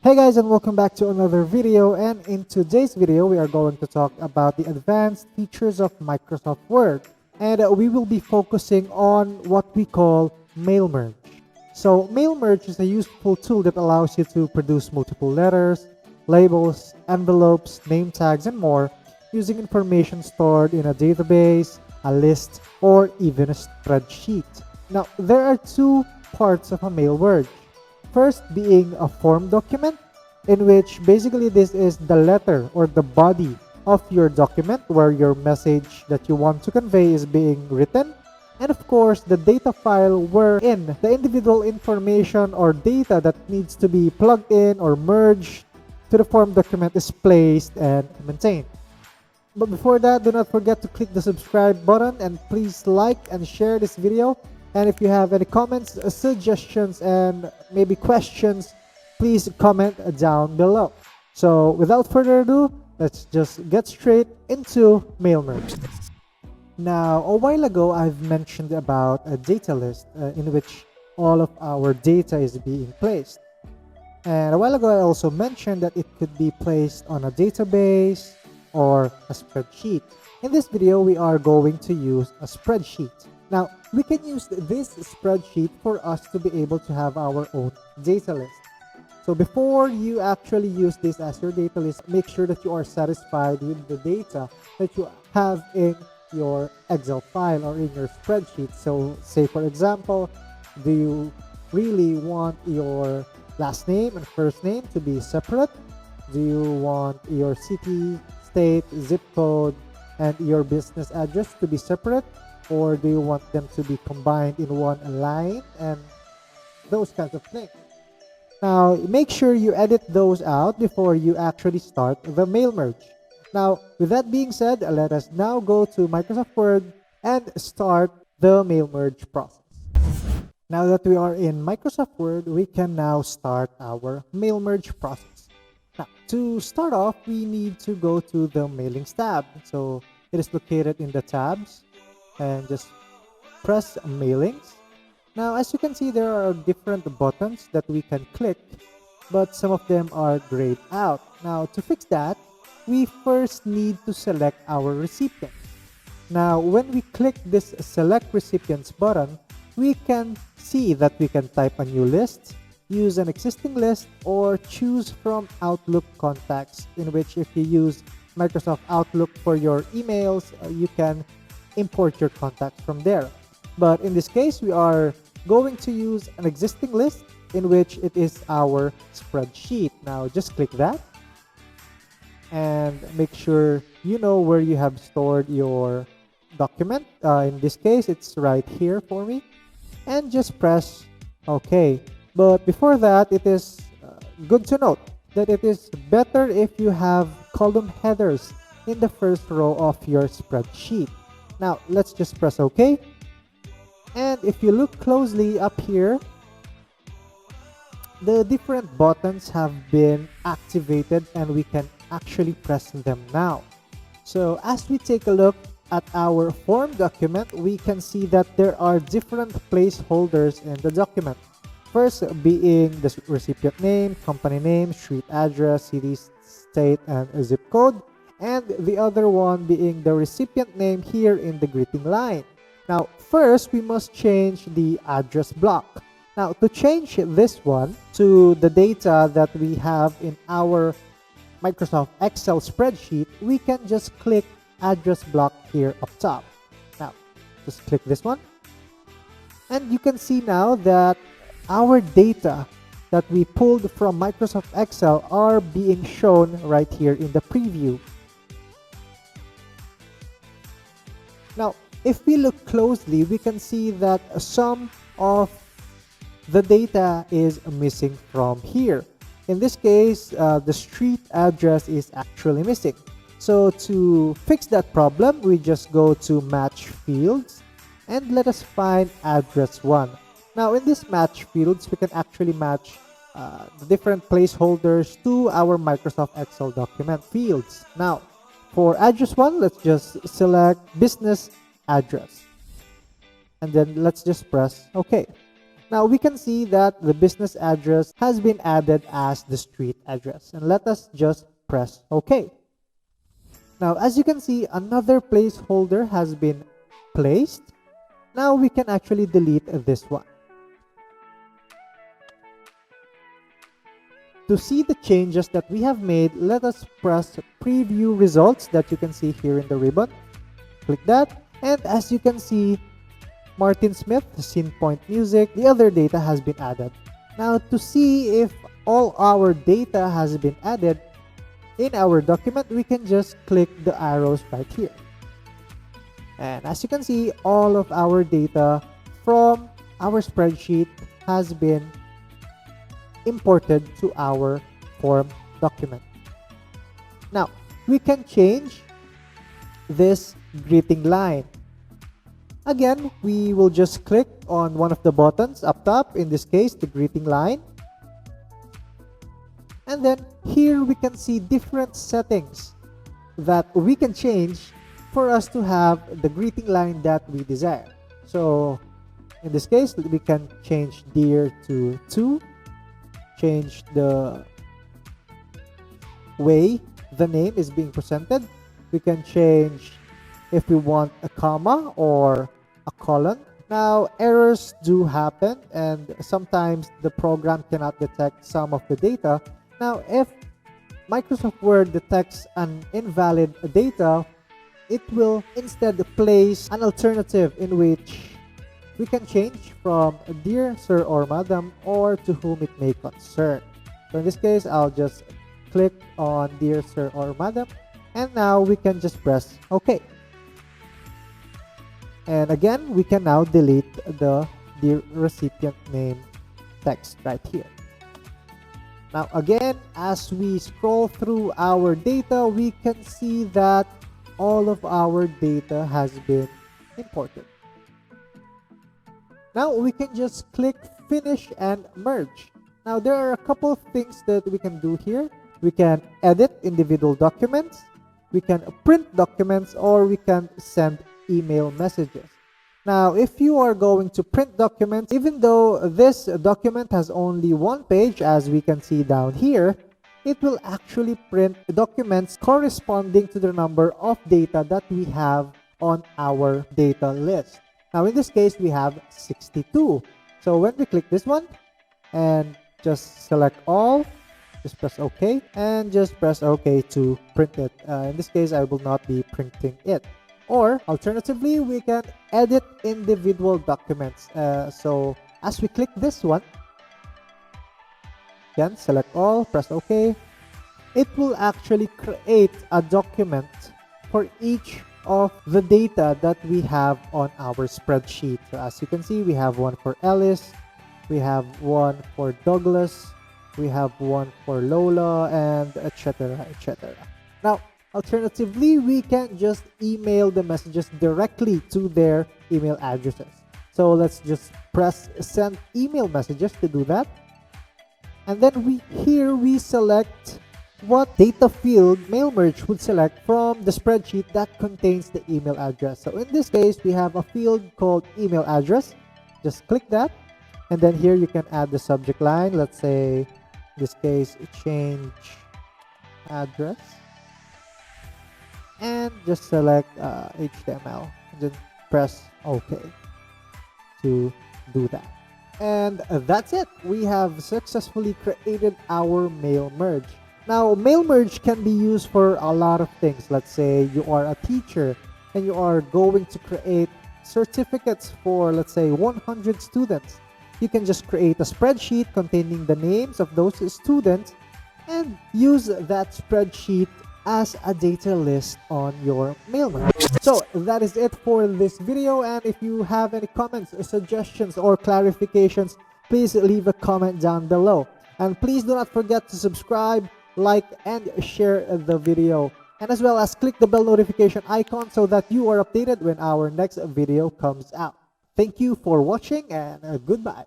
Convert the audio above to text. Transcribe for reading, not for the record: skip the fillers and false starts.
Hey guys, and welcome back to another video, and in today's video we are going to talk about the advanced features of Microsoft Word, and we will be focusing on what we call mail merge. So mail merge is a useful tool that allows you to produce multiple letters, labels, envelopes, name tags, and more using information stored in a database, a list, or even a spreadsheet. Now there are two parts of a mail merge. First being a form document, in which basically this is the letter or the body of your document where your message that you want to convey is being written. And of course, the data file wherein the individual information or data that needs to be plugged in or merged to the form document is placed and maintained. But before that, do not forget to click the subscribe button and please like and share this video. And if you have any comments, suggestions, and maybe questions, please comment down below. So without further ado, let's just get straight into mail merge. Now, a while ago, I've mentioned about a data list in which all of our data is being placed. And a while ago, I also mentioned that it could be placed on a database or a spreadsheet. In this video, we are going to use a spreadsheet. Now, we can use this spreadsheet for us to be able to have our own data list. So before you actually use this as your data list, make sure that you are satisfied with the data that you have in your Excel file or in your spreadsheet. So say for example, do you really want your last name and first name to be separate? Do you want your city, state, zip code, and your business address to be separate? Or do you want them to be combined in one line and those kinds of things? Now, make sure you edit those out before you actually start the mail merge. Now, with that being said, let us now go to Microsoft Word and start the mail merge process. Now that we are in Microsoft Word, we can now start our mail merge process. Now, to start off, we need to go to the Mailings tab. So it is located in the tabs, and just press Mailings. Now, as you can see, there are different buttons that we can click, but some of them are grayed out. Now, to fix that, we first need to select our recipient. Now, when we click this Select Recipients button, we can see that we can type a new list, use an existing list, or choose from Outlook contacts, in which if you use Microsoft Outlook for your emails, you can import your contacts from there. But in this case, we are going to use an existing list in which it is our spreadsheet. Now just click that and make sure you know where you have stored your document. In this case, it's right here for me, and just press OK. But before that, it is good to note that it is better if you have column headers in the first row of your spreadsheet. Now, let's just press OK. And if you look closely up here, the different buttons have been activated and we can actually press them now. So as we take a look at our form document, we can see that there are different placeholders in the document. First being the recipient name, company name, street address, city, state, and zip code. And the other one being the recipient name here in the greeting line. Now, first, we must change the address block. Now, to change this one to the data that we have in our Microsoft Excel spreadsheet, we can just click address block here up top. Now, just click this one. And you can see now that our data that we pulled from Microsoft Excel are being shown right here in the preview. Now, if we look closely, we can see that some of the data is missing from here. In this case, the street address is actually missing. So to fix that problem, we just go to Match Fields and let us find Address 1. Now, in this Match Fields, we can actually match the different placeholders to our Microsoft Excel document fields. Now, for Address 1, let's just select Business Address. And then let's just press OK. Now we can see that the business address has been added as the street address, and let us just press OK. Now as you can see, another placeholder has been placed. Now we can actually delete this one. To see the changes that we have made, let us press preview results that you can see here in the ribbon. Click that, and as you can see, Martin Smith, Scene Point Music, the other data has been added. Now to see if all our data has been added in our document, we can just click the arrows right here. And as you can see, all of our data from our spreadsheet has been imported to our form document. Now, we can change this greeting line. Again, we will just click on one of the buttons up top, in this case, the greeting line. And then here we can see different settings that we can change for us to have the greeting line that we desire. So in this case, we can change dear to 2, change the way the name is being presented. We can change if we want a comma or a colon. Now errors do happen, and sometimes the program cannot detect some of the data. Now if Microsoft Word detects an invalid data, it will instead place an alternative in which we can change from dear sir or madam or to whom it may concern. So in this case, I'll just click on dear sir or madam, and now we can just press OK. And again, we can now delete the dear recipient name text right here. Now again, as we scroll through our data, we can see that all of our data has been imported. Now we can just click finish and merge. Now there are a couple of things that we can do here. We can edit individual documents, we can print documents, or we can send email messages. Now if you are going to print documents, even though this document has only one page, as we can see down here, it will actually print documents corresponding to the number of data that we have on our data list. Now in this case, we have 62. So when we click this one and just select all, just press OK, and just press OK to print it. In this case, I will not be printing it. Or alternatively, we can edit individual documents. So as we click this one, again, select all, press OK, it will actually create a document for each of the data that we have on our spreadsheet. So as you can see, we have one for Ellis, we have one for Douglas, we have one for Lola, and etc, etc. Now alternatively, we can just email the messages directly to their email addresses. So let's just press send email messages to do that, and then we select what data field MailMerge would select from the spreadsheet that contains the email address. So in this case, we have a field called email address. Just click that, and then here you can add the subject line. Let's say in this case, change address, and just select HTML, and then press OK to do that. And that's it. We have successfully created our MailMerge. Now, MailMerge can be used for a lot of things. Let's say you are a teacher and you are going to create certificates for, let's say, 100 students. You can just create a spreadsheet containing the names of those students and use that spreadsheet as a data list on your MailMerge. So that is it for this video, and if you have any comments, suggestions, or clarifications, please leave a comment down below. And please do not forget to subscribe, like, and share the video, and as well as click the bell notification icon so that you are updated when our next video comes out. Thank you for watching, and goodbye.